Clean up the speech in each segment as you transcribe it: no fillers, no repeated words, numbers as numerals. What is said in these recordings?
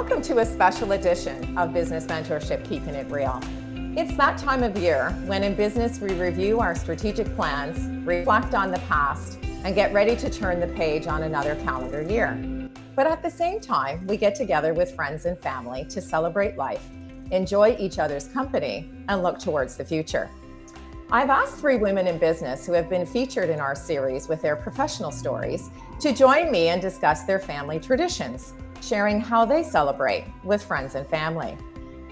Welcome to a special edition of Business Mentorship, Keepin It Real. It's that time of year when in business we review our strategic plans, reflect on the past, and get ready to turn the page on another calendar year. But at the same time, we get together with friends and family to celebrate life, enjoy each other's company, and look towards the future. I've asked 3 women in business who have been featured in our series with their professional stories to join me and discuss their family traditions, sharing how they celebrate with friends and family.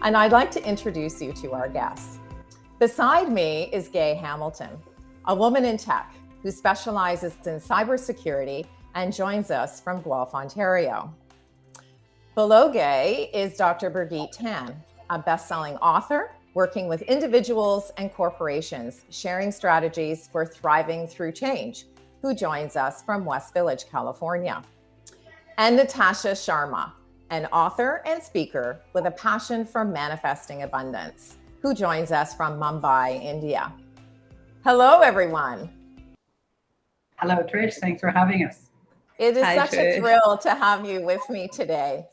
And I'd like to introduce you to our guests. Beside me is Gay Hamilton, a woman in tech who specializes in cybersecurity and joins us from Guelph, Ontario. Below Gay is Dr. Birgit Tan, a best-selling author working with individuals and corporations, sharing strategies for thriving through change, who joins us from West Village, California. And Natasha Sharma, an author and speaker with a passion for manifesting abundance, who joins us from Mumbai, India. Hello, everyone. Hello, Trish. Thanks for having us. It is such a thrill to have you with me today.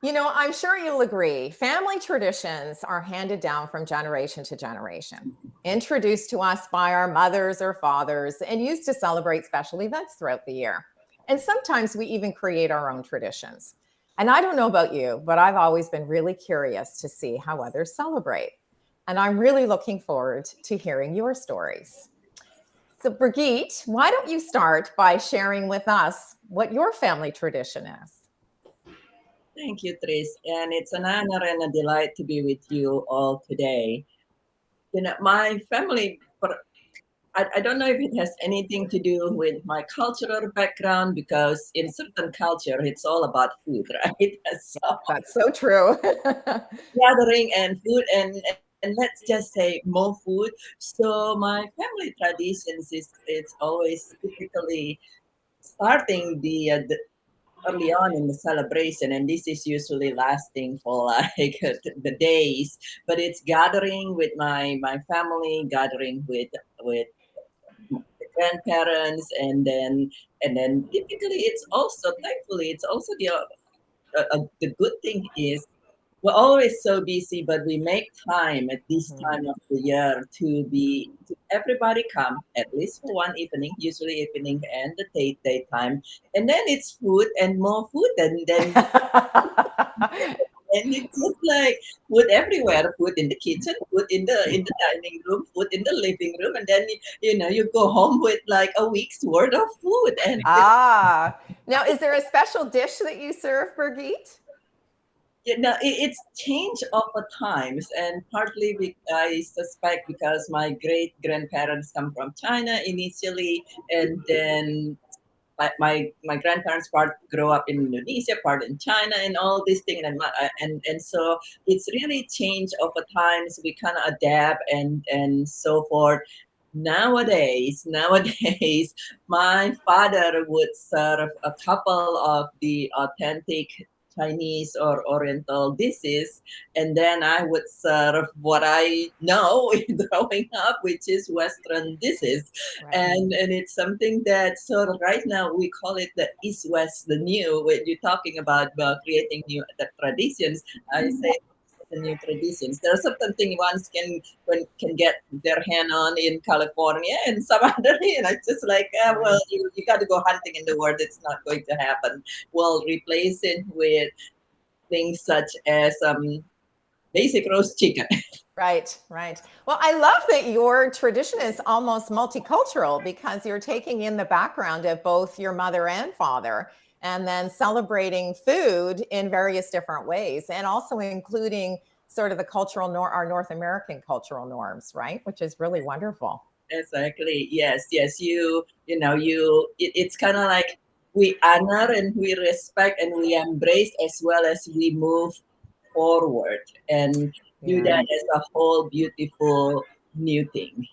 You know, I'm sure you'll agree, family traditions are handed down from generation to generation, introduced to us by our mothers or fathers, and used to celebrate special events throughout the year. And sometimes we even create our own traditions. And I don't know about you, but I've always been really curious to see how others celebrate. And I'm really looking forward to hearing your stories. So Birgit, why don't you start by sharing with us what your family tradition is? Thank you, Trish. And it's an honor and a delight to be with you all today. You know, my family, I don't know if it has anything to do with my cultural background, because in certain culture, it's all about food, right? So, that's so true. Gathering and food and let's just say more food. So my family traditions it's always typically starting the early on in the celebration, and this is usually lasting for like the days. But it's gathering with my family, gathering with the grandparents, and then typically it's also, thankfully, it's also the good thing is we're always so busy, but we make time at this time of the year to everybody come at least for one evening, usually evening and the daytime, and then it's food and more food, and then and it's just like food everywhere, food in the kitchen, food in the dining room, food in the living room, and then you go home with like a week's worth of food. And now is there a special dish that you serve, Birgit? It's changed over times, and partly I suspect because my great grandparents come from China initially, and then my grandparents part grow up in Indonesia, part in China, and all these things, and so it's really changed over times. We kind of adapt and so forth. Nowadays, my father would serve a couple of the authentic Chinese or Oriental dishes, and then I would serve what I know growing up, which is Western dishes. Right. And it's something that sort of right now we call it the East-West, the new. When you're talking about creating new traditions, I say the new traditions. There are certain things one can get their hand on in California, and some other, it's just like, well, you got to go hunting in the world. It's not going to happen. We'll replace it with things such as basic roast chicken. Right. Well, I love that your tradition is almost multicultural, because you're taking in the background of both your mother and father, and then celebrating food in various different ways, and also including sort of the our North American cultural norms, right? Which is really wonderful. Exactly. Yes. It's kind of like we honor and we respect and we embrace, as well as we move forward and do that as a whole beautiful new thing.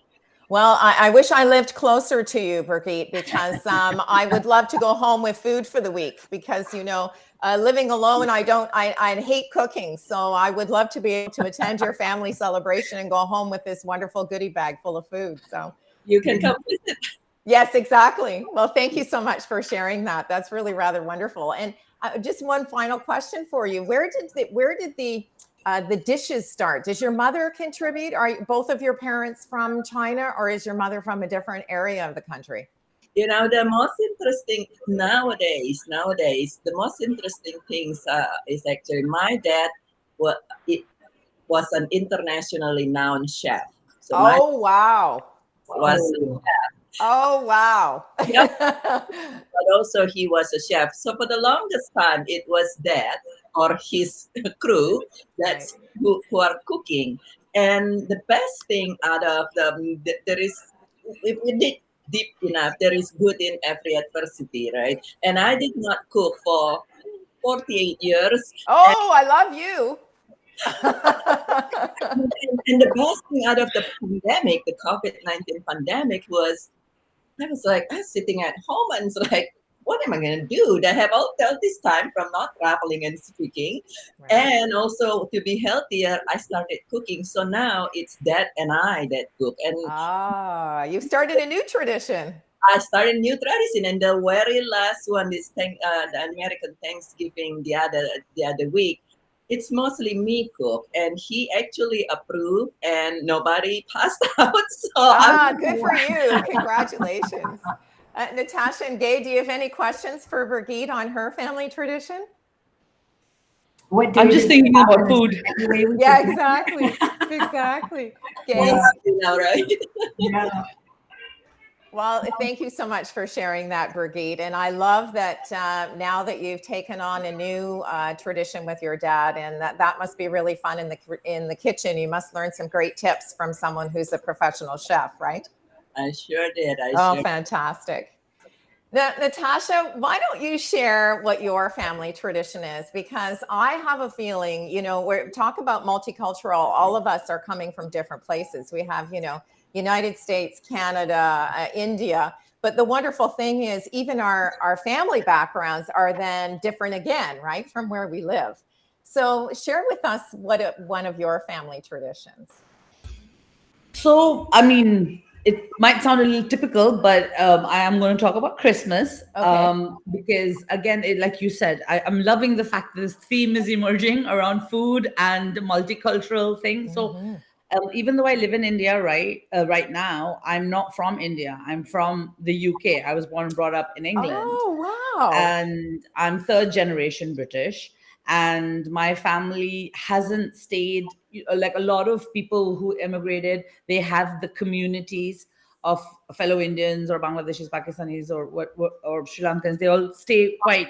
Well, I wish I lived closer to you, Birgit, because I would love to go home with food for the week, because, living alone, I hate cooking. So I would love to be able to attend your family celebration and go home with this wonderful goodie bag full of food. So you can come visit. Yes, exactly. Well, thank you so much for sharing that. That's really rather wonderful. And Just one final question for you. Where did the dishes start? Does your mother contribute? Are both of your parents from China, or is your mother from a different area of the country? The most interesting the most interesting things is actually my dad it was an internationally known chef. So my Oh, wow. was Oh, Oh, wow. Yep, but also he was a chef. So for the longest time, it was dad or his crew Right. who are cooking. And the best thing out of them, there is, if we dig deep enough, there is good in every adversity, right? And I did not cook for 48 years. Oh, I love you. And the best thing out of the pandemic, the COVID-19 pandemic, was I was like, I was sitting at home and it's like, what am I going to do? I have all this time from not traveling and speaking. Right. And also to be healthier, I started cooking. So now it's dad and I that cook. And You've started a new tradition. I started new tradition. And the very last one is the American Thanksgiving the other week. It's mostly me cook, and he actually approved, and nobody passed out. So Good for you. Congratulations. Natasha and Gay, do you have any questions for Brigitte on her family tradition? what day I'm just did it thinking about happen? food. Anyway, we Yeah, could- exactly. Exactly. Gay. Yeah. right? Yeah. Well, thank you so much for sharing that, Brigitte. And I love that now that you've taken on a new tradition with your dad, and that must be really fun in the kitchen. You must learn some great tips from someone who's a professional chef, right? I sure did. Fantastic. Now, Natasha, why don't you share what your family tradition is? Because I have a feeling, we talk about multicultural, all of us are coming from different places. We have, United States, Canada, India. But the wonderful thing is even our family backgrounds are then different again, right, from where we live. So share with us one of your family traditions. So, I mean, it might sound a little typical, but I am going to talk about Christmas. Okay. Because, again, like you said, I'm loving the fact that this theme is emerging around food and multicultural things. So, even though I live in India right now, I'm not from India. I'm from the UK. I was born and brought up in England. Oh, wow. And I'm third generation British. And my family hasn't stayed, like a lot of people who immigrated, they have the communities of fellow Indians or Bangladeshis, Pakistanis, or Sri Lankans. They all stay quite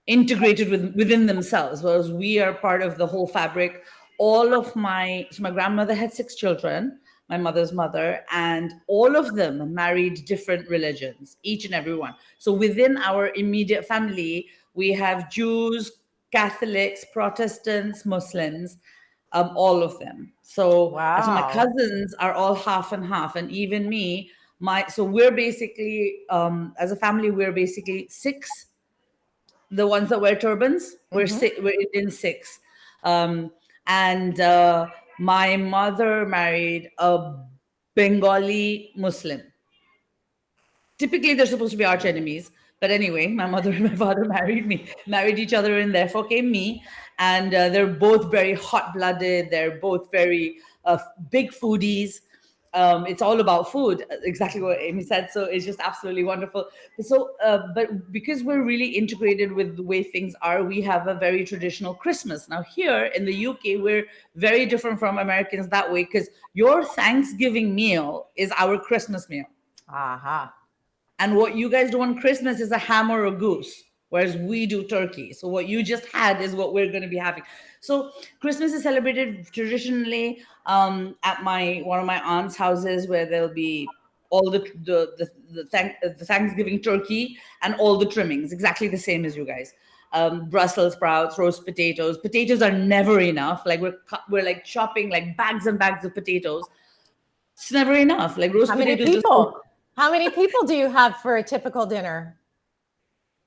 integrated within themselves, whereas we are part of the whole fabric. My grandmother had 6 children, my mother's mother, and all of them married different religions, each and every one. So within our immediate family, we have Jews, Catholics, Protestants, Muslims, all of them. So my cousins are all half and half, and even me. So we're basically, as a family, we're basically 6. The ones that wear turbans, we're in 6. And my mother married a Bengali Muslim. Typically, they're supposed to be arch enemies. But anyway, my mother and my father married each other, and therefore came me. And they're both very hot-blooded. They're both very big foodies. It's all about food, exactly what Amy said. So it's just absolutely wonderful. So, but because we're really integrated with the way things are, we have a very traditional Christmas. Now, here in the UK, we're very different from Americans that way, because your Thanksgiving meal is our Christmas meal. And what you guys do on Christmas is a ham or a goose, whereas we do turkey. So what you just had is what we're going to be having. So Christmas is celebrated traditionally at one of my aunt's houses, where there'll be all the Thanksgiving turkey and all the trimmings, exactly the same as you guys. Brussels sprouts, roast potatoes. Potatoes are never enough. Like we're like chopping like bags and bags of potatoes. It's never enough. Like roast potatoes. How many people do you have for a typical dinner?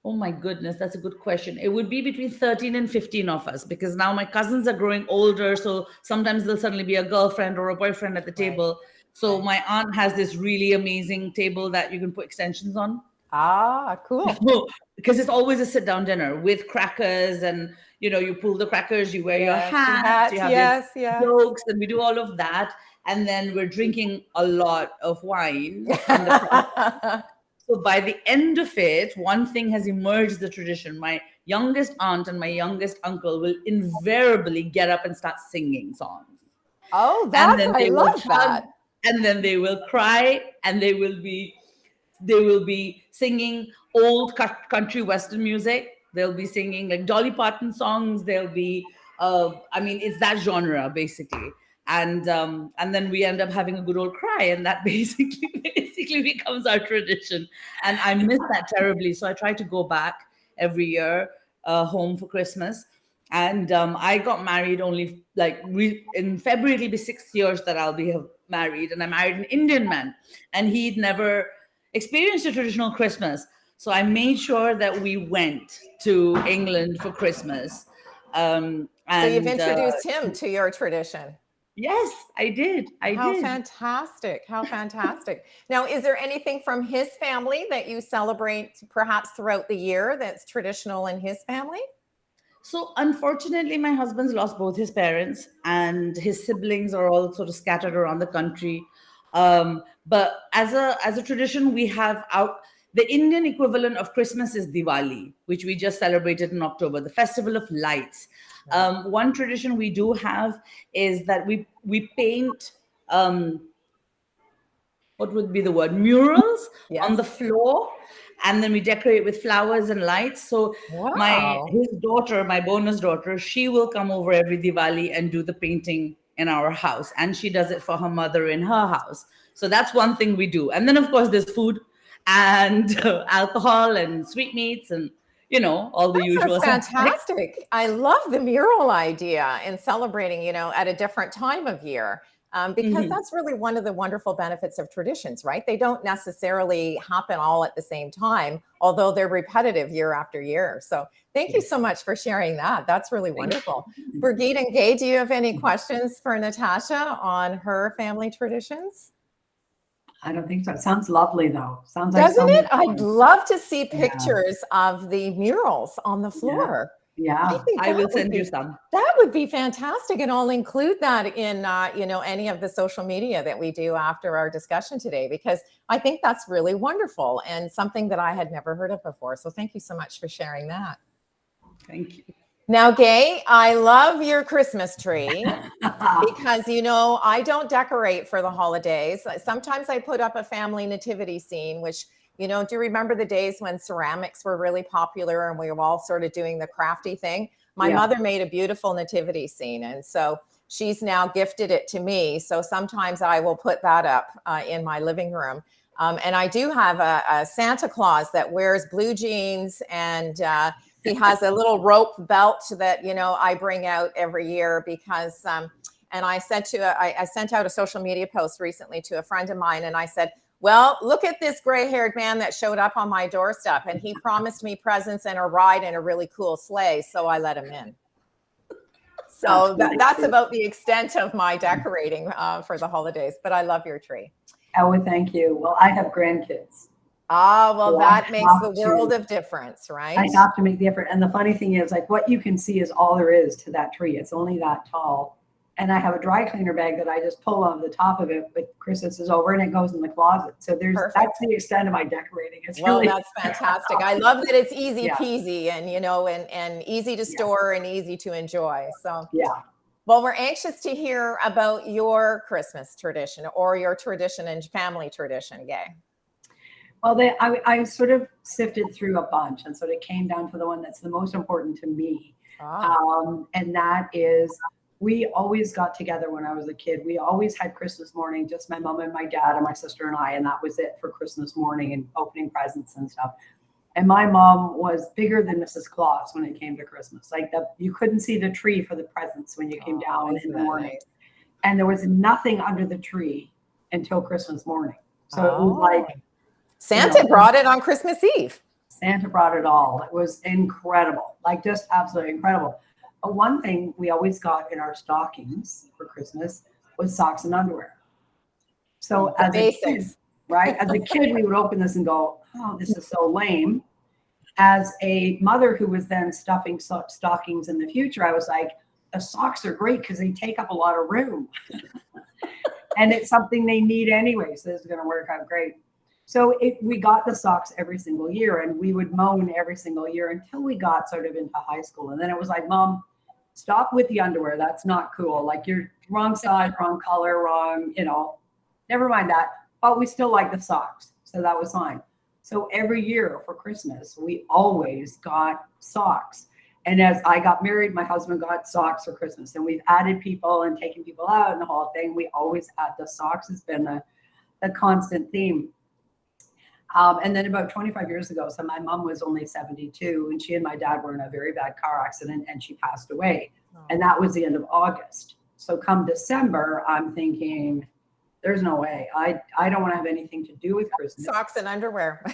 Oh my goodness, that's a good question. It would be between 13 and 15 of us, because now my cousins are growing older. So sometimes there'll suddenly be a girlfriend or a boyfriend at the table. So my aunt has this really amazing table that you can put extensions on. Ah, cool. Because it's always a sit-down dinner with crackers, and you pull the crackers, you wear your Yes, hats, you have your yes, yes. jokes, and we do all of that. And then we're drinking a lot of wine in the process. So by the end of it, one thing has emerged the tradition. My youngest aunt and my youngest uncle will invariably get up and start singing songs. Oh, And then I they will love hug, that. and then they will cry, and they will be singing old country western music. They'll be singing like Dolly Parton songs. They'll be it's that genre basically. And then we end up having a good old cry, and that basically becomes our tradition. And I miss that terribly, so I try to go back every year home for Christmas. And I got married only in February. It'll be 6 years that I'll be married, and I married an Indian man, and he'd never experienced a traditional Christmas. So I made sure that we went to England for Christmas. So you've introduced him to your tradition. Yes, I did. How fantastic. How fantastic. Now, is there anything from his family that you celebrate perhaps throughout the year that's traditional in his family? So unfortunately, my husband's lost both his parents, and his siblings are all sort of scattered around the country. But as a tradition, we have the Indian equivalent of Christmas is Diwali, which we just celebrated in October, the Festival of Lights. One tradition we do have is that we paint what would be the word, murals on the floor, and then we decorate with flowers and lights. So his daughter, my bonus daughter, she will come over every Diwali and do the painting in our house, and she does it for her mother in her house. So that's one thing we do. And then of course there's food and alcohol and sweetmeats and all the usual. That's fantastic. I love the mural idea and celebrating, at a different time of year. Because that's really one of the wonderful benefits of traditions, right? They don't necessarily happen all at the same time, although they're repetitive year after year. So thank you so much for sharing that. That's really wonderful. Brigitte and Gay, do you have any questions for Natasha on her family traditions? I don't think so. It sounds lovely, though. Sounds like Doesn't it? I'd love to see pictures of the murals on the floor. Yeah, I will send you some. That would be fantastic, and I'll include that in any of the social media that we do after our discussion today, because I think that's really wonderful and something that I had never heard of before. So thank you so much for sharing that. Thank you. Now, Gay, I love your Christmas tree because I don't decorate for the holidays. Sometimes I put up a family nativity scene, which do you remember the days when ceramics were really popular and we were all sort of doing the crafty thing? My mother made a beautiful nativity scene, and so she's now gifted it to me. So sometimes I will put that up in my living room. And I do have a Santa Claus that wears blue jeans, and he has a little rope belt that, I bring out every year because, and I sent out a social media post recently to a friend of mine, and I said, well, look at this gray-haired man that showed up on my doorstep, and he promised me presents and a ride in a really cool sleigh, so I let him in. So that's about the extent of my decorating for the holidays, but I love your tree. Oh, well, thank you. Well, I have grandkids. Ah, well, so that makes the world of difference, right? I have to make the effort. And the funny thing is, like, what you can see is all there is to that tree. It's only that tall. And I have a dry cleaner bag that I just pull on the top of it, but Christmas is over and it goes in the closet. So that's the extent of my decorating. It's that's fantastic. I love that it's easy peasy and, and easy to store and easy to enjoy. So, well, we're anxious to hear about your Christmas tradition or your tradition and family tradition, Gay. Well, I sort of sifted through a bunch and sort of came down to the one that's the most important to me. And that is, we always got together when I was a kid. We always had Christmas morning, just my mom and my dad and my sister and I, and that was it for Christmas morning and opening presents and stuff. And my mom was bigger than Mrs. Claus when it came to Christmas. Like you couldn't see the tree for the presents when you came down in the morning. Nice. And there was nothing under the tree until Christmas morning. So it was like Santa brought it on Christmas Eve. Santa brought it all. It was incredible, like just absolutely incredible. One thing we always got in our stockings for Christmas was socks and underwear. So as basics. right? As a kid, we would open this and go, oh, this is so lame. As a mother who was then stuffing stockings in the future, I was like, the socks are great because they take up a lot of room. And it's something they need anyway, so this is going to work out great. So we got the socks every single year, and we would moan every single year until we got sort of into high school. And then it was like, Mom, stop with the underwear. That's not cool. Like, you're wrong size, wrong color, wrong, never mind that. But we still like the socks. So that was fine. So every year for Christmas, we always got socks. And as I got married, my husband got socks for Christmas. And we've added people and taken people out and the whole thing. We always had the socks. It's been a constant theme. And then about 25 years ago, so my mom was only 72, and she and my dad were in a very bad car accident, and she passed away. Oh. And that was the end of August. So come December, I'm thinking, there's no way. I don't want to have anything to do with Christmas. Socks and underwear.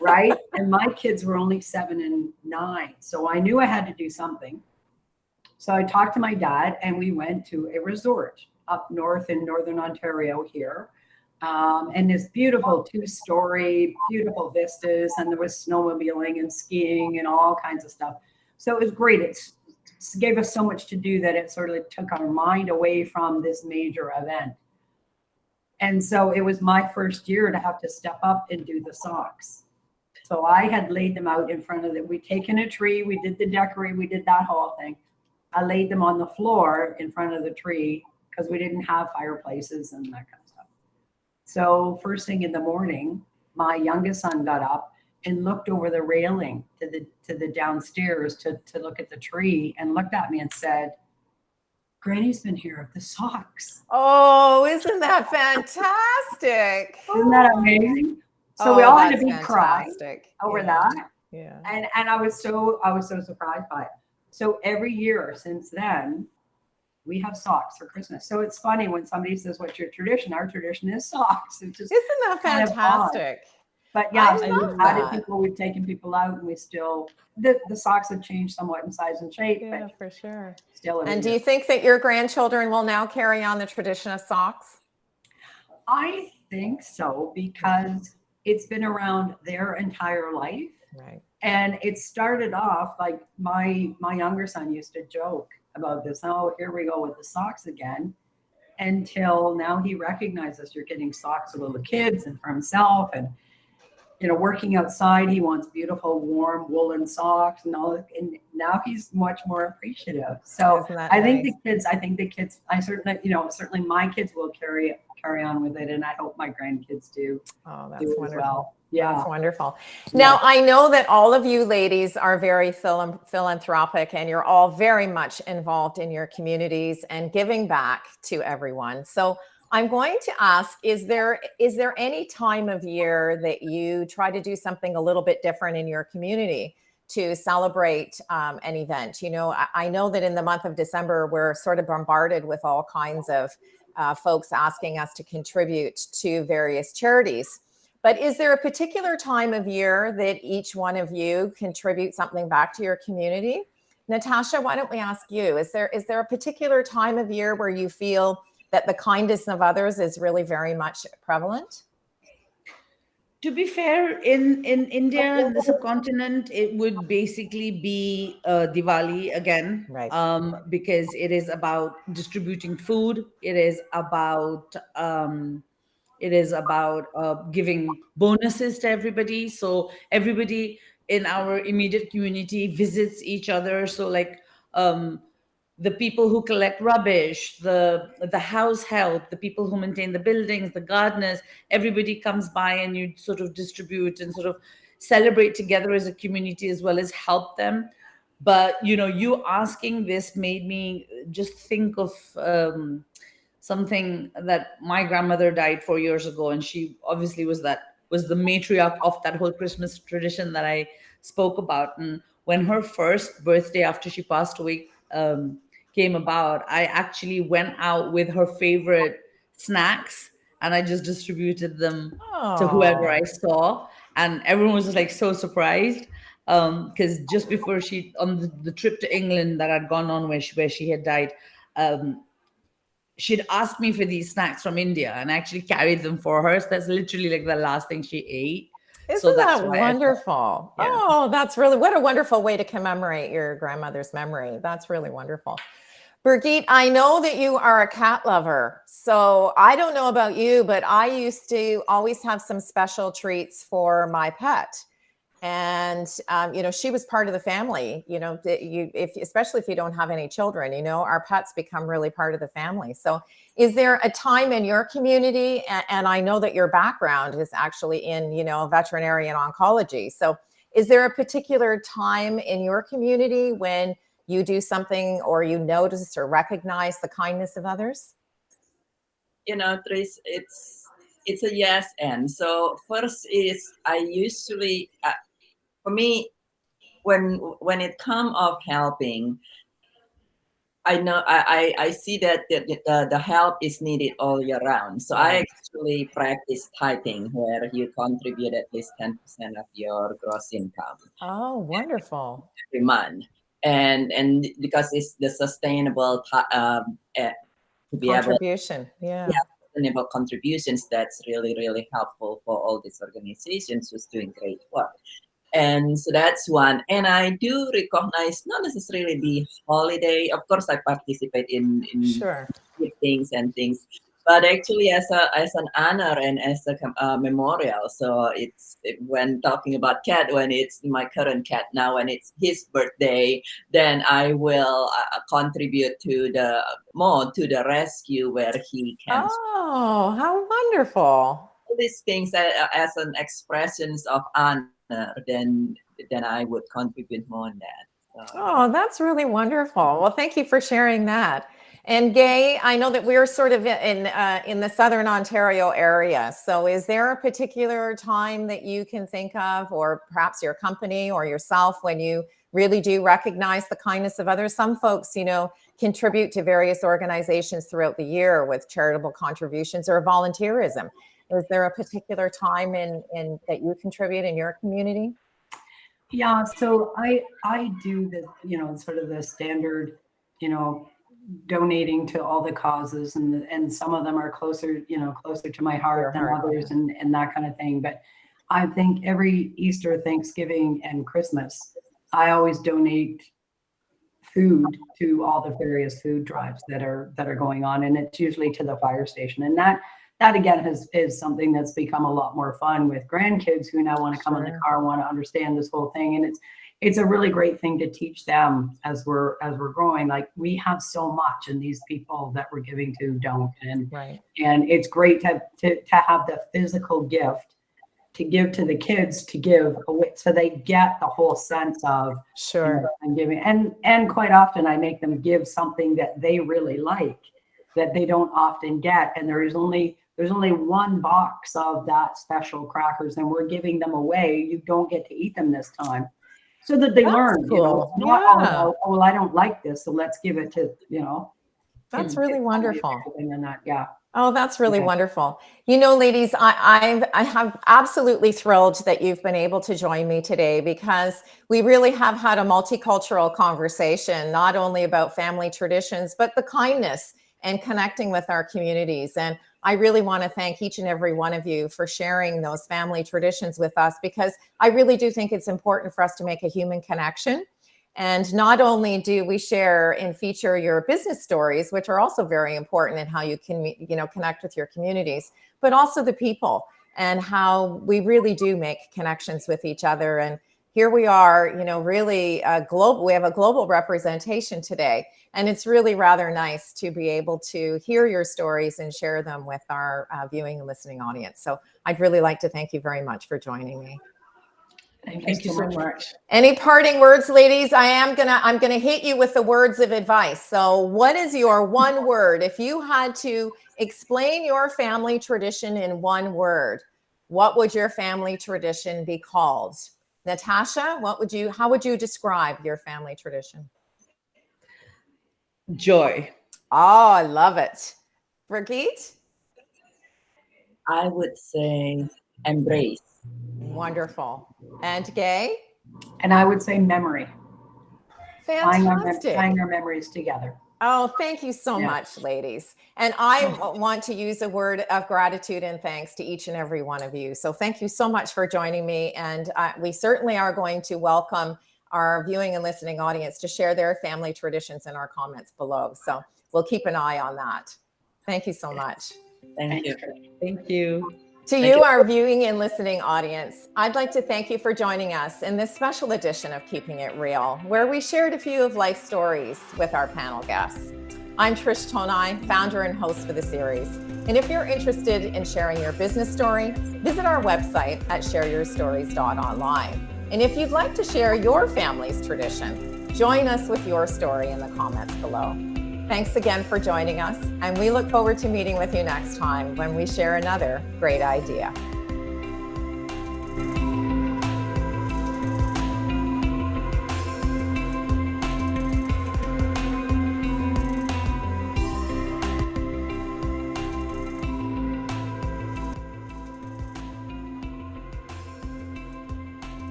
Right? And my kids were only 7 and 9. So I knew I had to do something. So I talked to my dad, and we went to a resort up north in Northern Ontario here. And this beautiful 2-story, beautiful vistas, and there was snowmobiling and skiing and all kinds of stuff. So it was great. It gave us so much to do that it sort of took our mind away from this major event. And so it was my first year to have to step up and do the socks. So I had laid them out in front of them. We'd taken a tree, we did the decorate, we did that whole thing. I laid them on the floor in front of the tree because we didn't have fireplaces and that kind of stuff. So first thing in the morning, my youngest son got up and looked over the railing to the downstairs to look at the tree and looked at me and said, Granny's been here with the socks. Oh, isn't that fantastic? Isn't that amazing? So we all had to be crying over that. Yeah. And I was so surprised by it. So every year since then, we have socks for Christmas. So it's funny when somebody says, what's your tradition? Our tradition is socks. It's just, isn't that fantastic? But yeah, and we've added people, we've taken people out, and we still, the socks have changed somewhat in size and shape. Yeah, but for sure. Still. And do you think that your grandchildren will now carry on the tradition of socks? I think so, because it's been around their entire life. Right. And it started off like my younger son used to joke about this. Oh, here we go with the socks again. Until now he recognizes you're getting socks for little kids and for himself. And, working outside, he wants beautiful, warm woolen socks and all. And now he's much more appreciative. So I think the kids, I certainly my kids will carry on with it. And I hope my grandkids do. Oh, that's wonderful. As well. Yeah. That's wonderful. Now, I know that all of you ladies are very philanthropic, and you're all very much involved in your communities and giving back to everyone. So I'm going to ask, is there any time of year that you try to do something a little bit different in your community to celebrate an event? I know that in the month of December, we're sort of bombarded with all kinds of folks asking us to contribute to various charities. But is there a particular time of year that each one of you contribute something back to your community? Natasha, why don't we ask you? Is there a particular time of year where you feel that the kindness of others is really very much prevalent? To be fair, in India, in the subcontinent, it would basically be Diwali again, right? Because it is about distributing food. It is about giving bonuses to everybody. So everybody in our immediate community visits each other. So like the people who collect rubbish, the house help, the people who maintain the buildings, the gardeners, everybody comes by and you sort of distribute and sort of celebrate together as a community as well as help them. But, you asking this made me just think of something that my grandmother died 4 years ago. And she obviously was the matriarch of that whole Christmas tradition that I spoke about. And when her first birthday after she passed away came about, I actually went out with her favorite snacks and I just distributed them to whoever I saw. And everyone was just like so surprised. Because just before on the trip to England that I'd gone on where she had died, she'd ask me for these snacks from India and I actually carried them for her. So that's literally like the last thing she ate. So Isn't that's that why wonderful? yeah. Oh, that's really, what a wonderful way to commemorate your grandmother's memory. That's really wonderful. Birgit, I know that you are a cat lover. So I don't know about you, but I used to always have some special treats for my pet. And, she was part of the family, especially if you don't have any children, our pets become really part of the family. So is there a time in your community, and I know that your background is actually in, veterinary and oncology. So is there a particular time in your community when you do something or you notice or recognize the kindness of others? Trish, it's a yes and. So first is I usually, for me, when it comes of helping, I know I see that the help is needed all year round. So I actually practice tithing, where you contribute at least 10% of your gross income. Oh, wonderful. Every month. And because it's the sustainable to be able Contribution. Yeah. sustainable contributions, that's really, really helpful for all these organizations who's doing great work. And so that's one. And I do recognize not necessarily the holiday. Of course, I participate in Sure. things and things, but actually as an honor and as a memorial. So when talking about cat, when it's my current cat now, when it's his birthday, then I will contribute to the rescue where he can. Oh, how wonderful. All these things as an expressions of honor, then I would contribute more on that. So. Oh, that's really wonderful. Well, thank you for sharing that. And Gay, I know that we're sort of in the Southern Ontario area. So is there a particular time that you can think of, or perhaps your company or yourself, when you really do recognize the kindness of others? Some folks, contribute to various organizations throughout the year with charitable contributions or volunteerism. Is there a particular time in that you contribute in your community? Yeah, so I do the, sort of the standard, donating to all the causes, and some of them are closer to my heart than others, and that kind of thing. But I think every Easter, Thanksgiving, and Christmas, I always donate food to all the various food drives that are going on, and it's usually to the fire station. And that again is something that's become a lot more fun with grandkids who now want to come in the car, want to understand this whole thing. And it's a really great thing to teach them as we're growing. Like, we have so much, and these people that we're giving to don't. And it's great to have the physical gift to give to the kids, to give away, so they get the whole sense of and giving. And quite often I make them give something that they really like, that they don't often get. And there's only one box of that special crackers, and we're giving them away. You don't get to eat them this time, so that they learn. Cool. Not, well, I don't like this, so let's give it to That's really wonderful. And that, yeah. Oh, that's really wonderful. Ladies, I have absolutely thrilled that you've been able to join me today, because we really have had a multicultural conversation, not only about family traditions, but the kindness and connecting with our communities. And I really want to thank each and every one of you for sharing those family traditions with us, because I really do think it's important for us to make a human connection. And not only do we share and feature your business stories, which are also very important in how you can, connect with your communities, but also the people, and how we really do make connections with each other. And here we are, really global. We have a global representation today, and it's really rather nice to be able to hear your stories and share them with our viewing and listening audience. So I'd really like to thank you very much for joining me. Thank you so much. Any parting words, ladies? I'm gonna hit you with the words of advice. So what is your one word? If you had to explain your family tradition in one word, what would your family tradition be called? Natasha, how would you describe your family tradition? Joy. Oh, I love it. Brigitte? I would say embrace. Wonderful. And Gay? And I would say memory. Fantastic. Tying our memories together. Oh, thank you so much, ladies. And I want to use a word of gratitude and thanks to each and every one of you. So thank you so much for joining me. And we certainly are going to welcome our viewing and listening audience to share their family traditions in our comments below. So we'll keep an eye on that. Thank you so much. Thank you. Thank you. To you, our viewing and listening audience, I'd like to thank you for joining us in this special edition of Keeping It Real, where we shared a few of life stories with our panel guests. I'm Trish Tonaj, founder and host for the series. And if you're interested in sharing your business story, visit our website at ShareYourStories.online. And if you'd like to share your family's tradition, join us with your story in the comments below. Thanks again for joining us, and we look forward to meeting with you next time when we share another great idea.